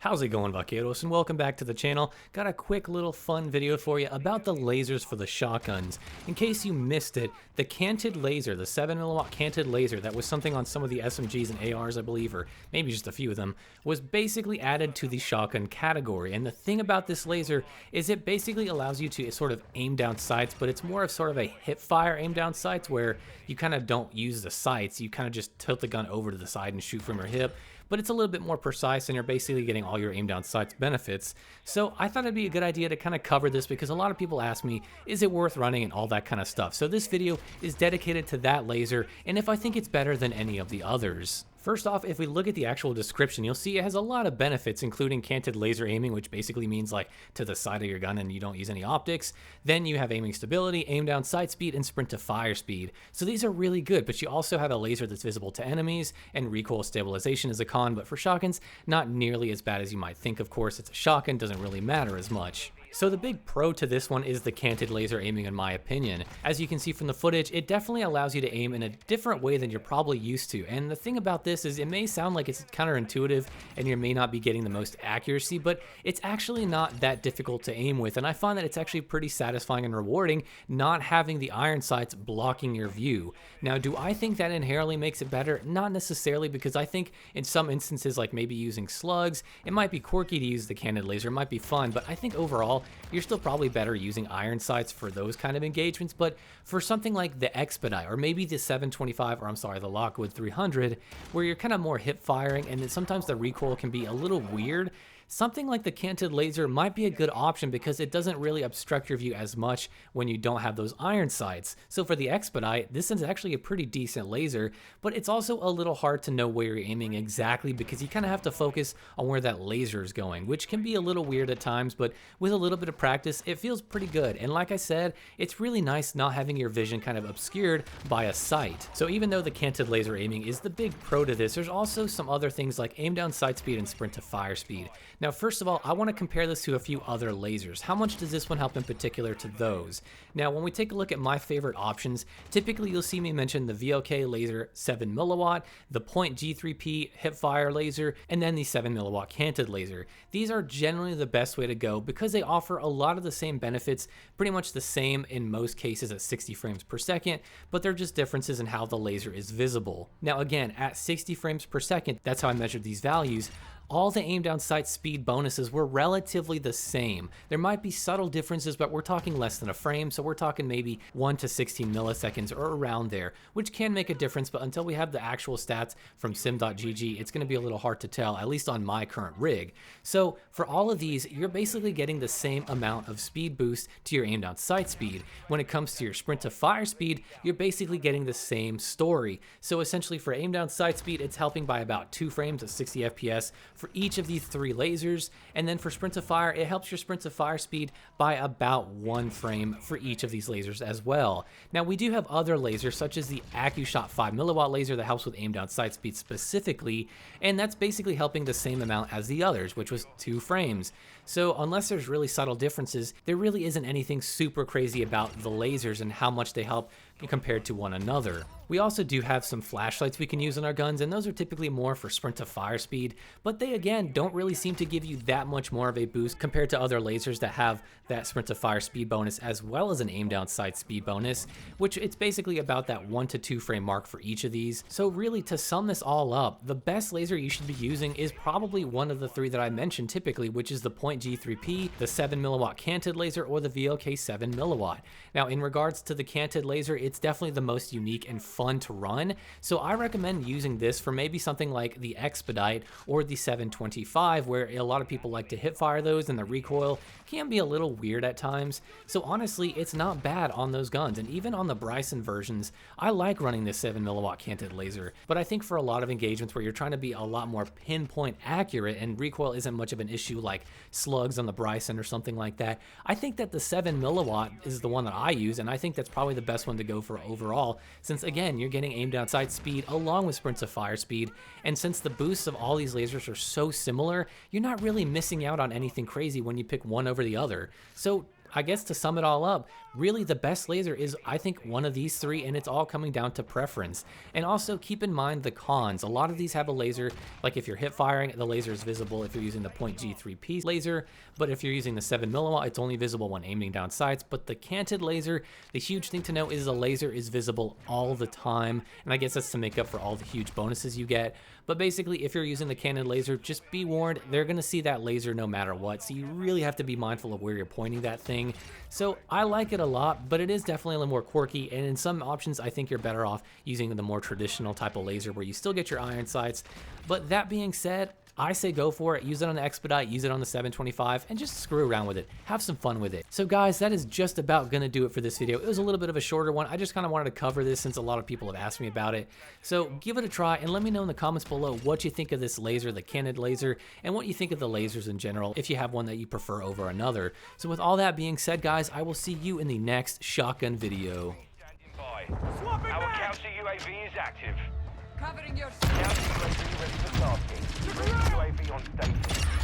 How's it going, vaqueros, and welcome back to the channel. Got a quick little fun video for you about the lasers for the shotguns. In case you missed it, the Canted laser, the 7mm Canted laser that was something on some of the SMGs and ARs, I believe, or maybe just a few of them, was basically added to the shotgun category. And the thing about this laser is it basically allows you to sort of aim down sights, but it's more of sort of a hip fire aim down sights where you kind of don't use the sights, you kind of just tilt the gun over to the side and shoot from your hip. But it's a little bit more precise and you're basically getting all your aim down sights benefits. So I thought it'd be a good idea to kind of cover this because a lot of people ask me, is it worth running and all that kind of stuff. So this video is dedicated to that laser and if I think it's better than any of the others. First off, if we look at the actual description, you'll see it has a lot of benefits, including canted laser aiming, which basically means like to the side of your gun and you don't use any optics. Then you have aiming stability, aim down sight speed, and sprint to fire speed. So these are really good, but you also have a laser that's visible to enemies, and recoil stabilization is a con, but for shotguns, not nearly as bad as you might think. Of course, it's a shotgun, doesn't really matter as much. So the big pro to this one is the canted laser aiming, in my opinion. As you can see from the footage, it definitely allows you to aim in a different way than you're probably used to. And the thing about this is it may sound like it's counterintuitive and you may not be getting the most accuracy, but it's actually not that difficult to aim with. And I find that it's actually pretty satisfying and rewarding not having the iron sights blocking your view. Now, do I think that inherently makes it better? Not necessarily, because I think in some instances, like maybe using slugs, it might be quirky to use the canted laser, it might be fun, but I think overall, you're still probably better using iron sights for those kind of engagements. But for something like the Expedite or maybe the 725, or I'm sorry, the Lockwood 300, where you're kind of more hip firing and then sometimes the recoil can be a little weird, something like the canted laser might be a good option because it doesn't really obstruct your view as much when you don't have those iron sights. So for the Expedite, this is actually a pretty decent laser, but it's also a little hard to know where you're aiming exactly because you kind of have to focus on where that laser is going, which can be a little weird at times, but with a little bit of practice, it feels pretty good. And like I said, it's really nice not having your vision kind of obscured by a sight. So even though the canted laser aiming is the big pro to this, there's also some other things like aim down sight speed and sprint to fire speed. Now, first of all, I want to compare this to a few other lasers. How much does this one help in particular to those? Now, when we take a look at my favorite options, typically you'll see me mention the VLK laser 7mm, the Point G3P hipfire laser, and then the 7mm canted laser. These are generally the best way to go because they offer a lot of the same benefits, pretty much the same in most cases at 60 frames per second, but they're just differences in how the laser is visible. Now again, at 60 frames per second, that's how I measured these values, all the aim down sight speed bonuses were relatively the same. There might be subtle differences, but we're talking less than a frame, so we're talking maybe 1 to 16 milliseconds or around there, which can make a difference, but until we have the actual stats from sim.gg, it's going to be a little hard to tell, at least on my current rig. So for all of these, you're basically getting the same amount of speed boost to your aim down sight speed. When it comes to your sprint to fire speed, you're basically getting the same story. So essentially for aim down sight speed, it's helping by about 2 frames at 60 FPS for each of these 3 lasers, and then for sprint to fire, it helps your sprint to fire speed by about 1 frame for each of these lasers as well. Now we do have other lasers such as the AccuShot 5mm laser that helps with aim down sight speed specifically, and that's basically helping the same amount as the others, which was 2 frames. So unless there's really subtle differences, there really isn't anything super crazy about the lasers and how much they help compared to one another. We also do have some flashlights we can use on our guns, and those are typically more for sprint to fire speed, but they again don't really seem to give you that much more of a boost compared to other lasers that have that sprint to fire speed bonus as well as an aim down sight speed bonus, which it's basically about that 1 to 2 frame mark for each of these. So really, to sum this all up, the best laser you should be using is probably one of the 3 that I mentioned typically, which is the Point G3P, the 7mm canted laser, or the VLK 7mm. Now in regards to the canted laser, it's definitely the most unique and fun to run, so I recommend using this for maybe something like the Expedite or the 725, where a lot of people like to hip fire those and the recoil can be a little weird at times. So honestly, it's not bad on those guns, and even on the Bryson versions, I like running this 7mm canted laser, but I think for a lot of engagements where you're trying to be a lot more pinpoint accurate and recoil isn't much of an issue like slugs on the Bryson or something like that, I think that the 7mm is the one that I use, and I think that's probably the best one to go for overall, since again, you're getting aim down sight speed along with sprint to fire speed, and since the boosts of all these lasers are so similar, you're not really missing out on anything crazy when you pick one over the other. So I guess to sum it all up, really the best laser is, I think, one of these three, and it's all coming down to preference. And also keep in mind the cons. A lot of these have a laser, like if you're hip firing, the laser is visible if you're using the .G3P laser, but if you're using the 7mm, it's only visible when aiming down sights. But the Canted laser, the huge thing to know is the laser is visible all the time, and I guess that's to make up for all the huge bonuses you get. But basically, if you're using the Canted laser, just be warned, they're gonna see that laser no matter what, so you really have to be mindful of where you're pointing that thing. So I like it a lot, but it is definitely a little more quirky, and in some options, I think you're better off using the more traditional type of laser where you still get your iron sights. But that being said, I say go for it. Use it on the Expedite, use it on the 725, and just screw around with it. Have some fun with it. So guys, that is just about gonna do it for this video. It was a little bit of a shorter one. I just kind of wanted to cover this since a lot of people have asked me about it. So give it a try and let me know in the comments below what you think of this laser, the Canted laser, and what you think of the lasers in general, if you have one that you prefer over another. So with all that being said, guys, I will see you in the next shotgun video. Our counter UAV is active. Covering your Counter UAV ready for tasking. UAV on station.